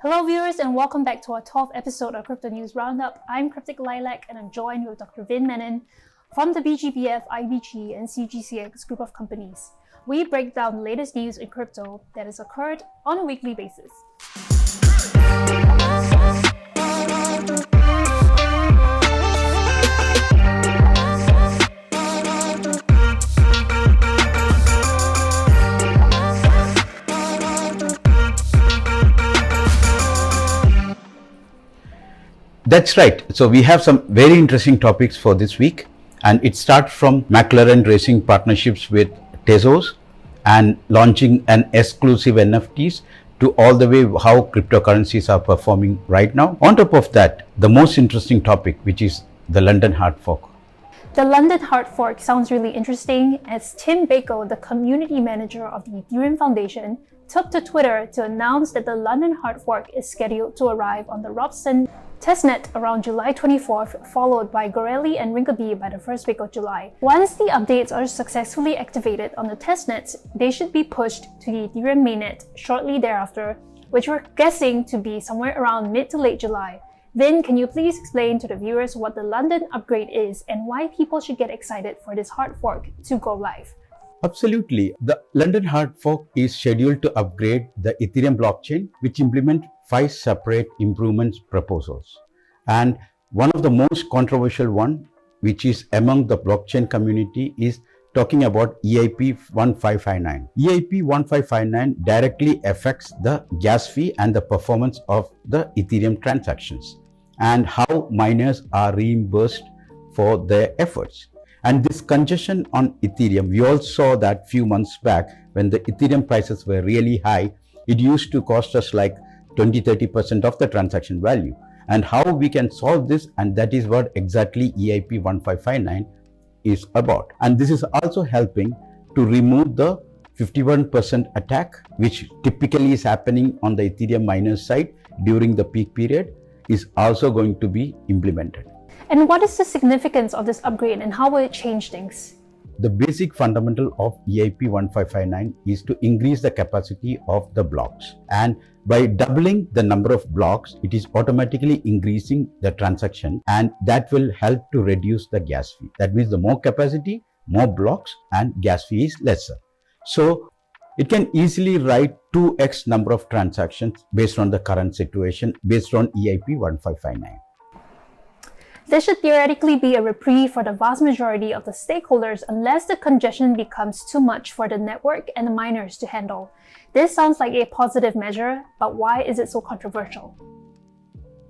Hello viewers and welcome back to our 12th episode of Crypto News Roundup. I'm Cryptic Lilac and I'm joined with Dr. Vin Menon from the BGBF, IBG and CGCX group of companies. We break down the latest news in crypto that has occurred on a weekly basis. That's right. So we have some very interesting topics for this week, and it starts from McLaren racing partnerships with Tezos and launching an exclusive NFTs to all the way how cryptocurrencies are performing right now. On top of that, the most interesting topic, which is the London hard fork. The London hard fork sounds really interesting as Tim Bako, the community manager of the Ethereum Foundation, took to Twitter to announce that the London hard fork is scheduled to arrive on the Ropsten testnet around July 24th, followed by Gorelli and Rinkeby by the first week of July. Once the updates are successfully activated on the testnets, they should be pushed to the Ethereum mainnet shortly thereafter, which we're guessing to be somewhere around mid to late July. Vin, can you please explain to the viewers what the London upgrade is and why people should get excited for this hard fork to go live? Absolutely. The London hard fork is scheduled to upgrade the Ethereum blockchain, which implement 5 separate improvements proposals. And one of the most controversial one, which is among the blockchain community, is talking about EIP 1559. EIP 1559 directly affects the gas fee and the performance of the Ethereum transactions and how miners are reimbursed for their efforts. And this congestion on Ethereum, we all saw that few months back when the Ethereum prices were really high, it used to cost us like 20-30% of the transaction value. And how we can solve this, and that is what exactly EIP 1559 is about. And this is also helping to remove the 51% attack, which typically is happening on the Ethereum miners side during the peak period, is also going to be implemented. And what is the significance of this upgrade and how will it change things? The basic fundamental of EIP 1559 is to increase the capacity of the blocks. And by doubling the number of blocks, it is automatically increasing the transaction, and that will help to reduce the gas fee. That means the more capacity, more blocks, and gas fee is lesser. So it can easily write 2x number of transactions based on the current situation, based on EIP 1559. This should theoretically be a reprieve for the vast majority of the stakeholders unless the congestion becomes too much for the network and the miners to handle. This sounds like a positive measure, but why is it so controversial?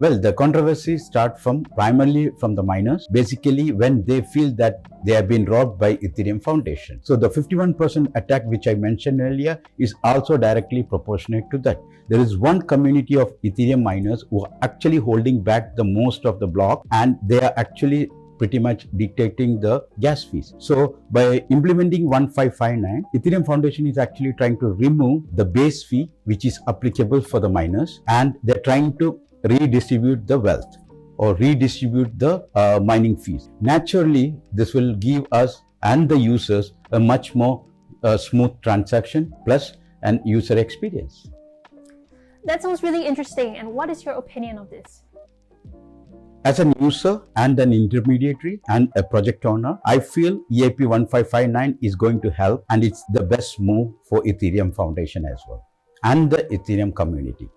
Well, the controversies start primarily from the miners, basically when they feel that they have been robbed by Ethereum Foundation. So the 51% attack which I mentioned earlier is also directly proportionate to that. There is one community of Ethereum miners who are actually holding back the most of the block, and they are actually pretty much dictating the gas fees. So by implementing 1559, Ethereum Foundation is actually trying to remove the base fee which is applicable for the miners, and they're trying to redistribute the wealth or redistribute the mining fees. Naturally, this will give us and the users a much more smooth transaction plus an user experience. That sounds really interesting. And what is your opinion of this? As an user and an intermediary and a project owner, I feel EIP 1559 is going to help, and it's the best move for Ethereum Foundation as well and the Ethereum community.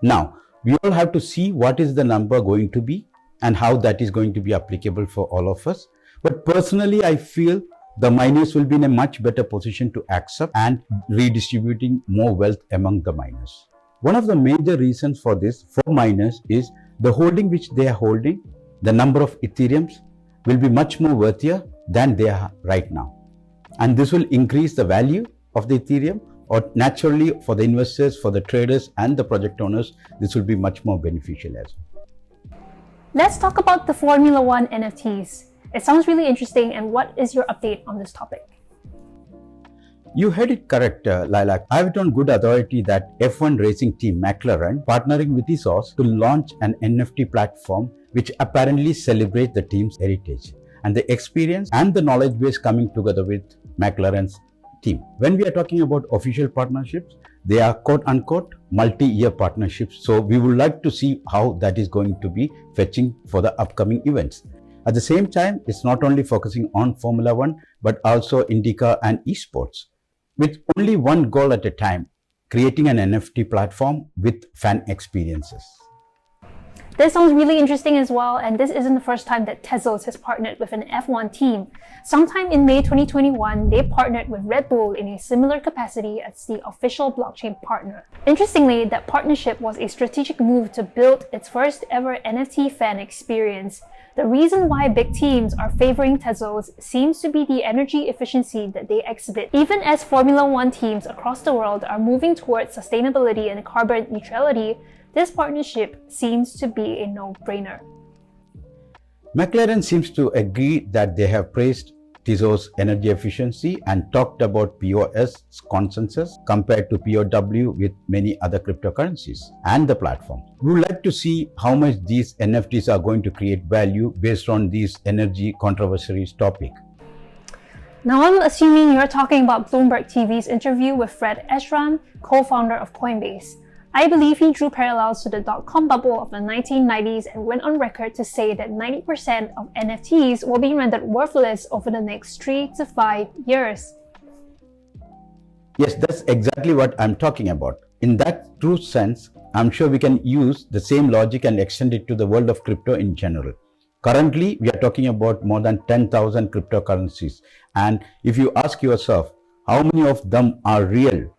Now, we all have to see what is the number going to be and how that is going to be applicable for all of us. But personally, I feel the miners will be in a much better position to accept and redistributing more wealth among the miners. One of the major reasons for this for miners is the holding which they are holding, the number of Ethereums will be much more worthier than they are right now. And this will increase the value of the Ethereum, or naturally for the investors, for the traders and the project owners, this will be much more beneficial as well. Let's talk about the Formula One NFTs. It sounds really interesting, and what is your update on this topic? You heard it correct, Lilac. I have it on good authority that F1 racing team McLaren partnering with Tezos to launch an NFT platform which apparently celebrates the team's heritage and the experience and the knowledge base coming together with McLaren's team. When we are talking about official partnerships, they are quote unquote multi-year partnerships. So we would like to see how that is going to be fetching for the upcoming events. At the same time, it's not only focusing on Formula One, but also IndyCar and esports, with only one goal at a time, creating an NFT platform with fan experiences. This sounds really interesting as well, and this isn't the first time that Tezos has partnered with an F1 team. Sometime in May 2021, they partnered with Red Bull in a similar capacity as the official blockchain partner. Interestingly, that partnership was a strategic move to build its first ever NFT fan experience. The reason why big teams are favoring Tezos seems to be the energy efficiency that they exhibit. Even as Formula One teams across the world are moving towards sustainability and carbon neutrality, this partnership seems to be a no-brainer. McLaren seems to agree that they have praised Tezos' energy efficiency and talked about POS consensus compared to POW with many other cryptocurrencies and the platform. We would like to see how much these NFTs are going to create value based on these energy controversies topic. Now I'm assuming you're talking about Bloomberg TV's interview with Fred Esran, co-founder of Coinbase. I believe he drew parallels to the dot-com bubble of the 1990s and went on record to say that 90% of NFTs will be rendered worthless over the next 3 to 5 years. Yes, that's exactly what I'm talking about. In that true sense, I'm sure we can use the same logic and extend it to the world of crypto in general. Currently, we are talking about more than 10,000 cryptocurrencies. And if you ask yourself, how many of them are real?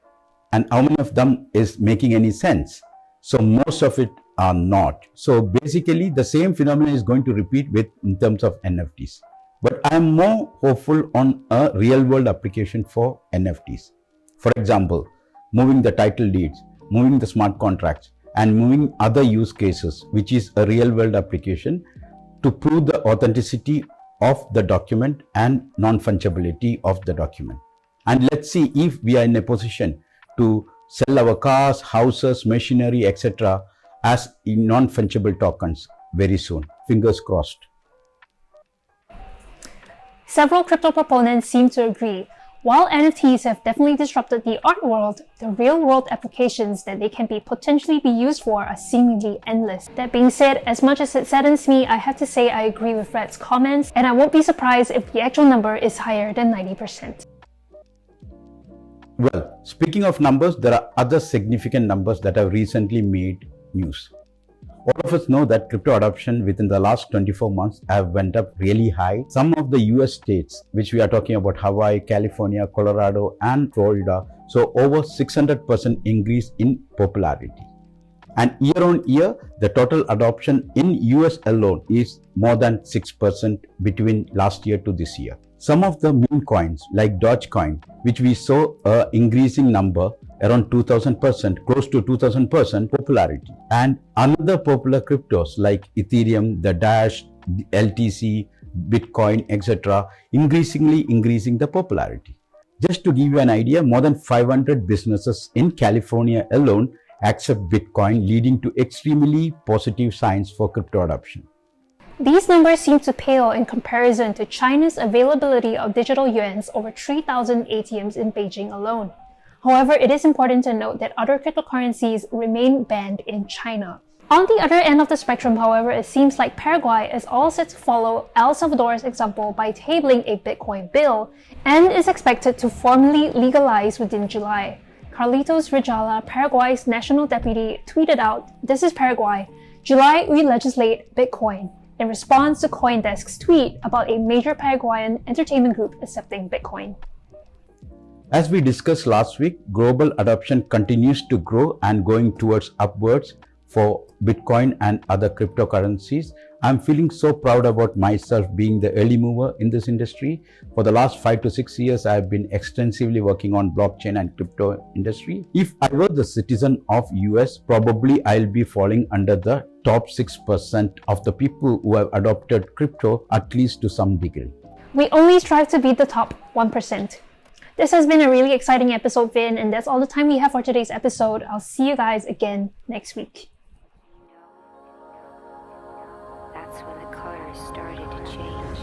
And how many of them is making any sense? So most of it are not. So basically the same phenomenon is going to repeat in terms of NFTs. But I'm more hopeful on a real world application for NFTs. For example, moving the title deeds, moving the smart contracts, and moving other use cases, which is a real world application to prove the authenticity of the document and non-fungibility of the document. And let's see if we are in a position to sell our cars, houses, machinery, etc. as non-fungible tokens very soon. Fingers crossed. Several crypto proponents seem to agree. While NFTs have definitely disrupted the art world, the real-world applications that they can potentially be used for are seemingly endless. That being said, as much as it saddens me, I have to say I agree with Fred's comments, and I won't be surprised if the actual number is higher than 90%. Well, speaking of numbers, there are other significant numbers that have recently made news. All of us know that crypto adoption within the last 24 months have went up really high. Some of the US states, which we are talking about, Hawaii, California, Colorado, and Florida, so over 600% increase in popularity. And year on year, the total adoption in US alone is more than 6% between last year to this year. Some of the meme coins like Dogecoin, which we saw a increasing number around 2000%, close to 2000% popularity. And another popular cryptos like Ethereum, the Dash, the LTC, Bitcoin, etc. increasingly increasing the popularity. Just to give you an idea, more than 500 businesses in California alone accept Bitcoin, leading to extremely positive signs for crypto adoption. These numbers seem to pale in comparison to China's availability of digital yuans over 3,000 ATMs in Beijing alone. However, it is important to note that other cryptocurrencies remain banned in China. On the other end of the spectrum, however, it seems like Paraguay is all set to follow El Salvador's example by tabling a Bitcoin bill and is expected to formally legalize within July. Carlitos Rejala, Paraguay's national deputy, tweeted out, "This is Paraguay. July, we legislate Bitcoin," in response to CoinDesk's tweet about a major Paraguayan entertainment group accepting Bitcoin. As we discussed last week, global adoption continues to grow and going towards upwards for Bitcoin and other cryptocurrencies. I'm feeling so proud about myself being the early mover in this industry. For the last 5 to 6 years, I've been extensively working on blockchain and crypto industry. If I were the citizen of US, probably I'll be falling under the top 6% of the people who have adopted crypto, at least to some degree. We only strive to be the top 1%. This has been a really exciting episode, Vin, and that's all the time we have for today's episode. I'll see you guys again next week. That's when the colors started to change.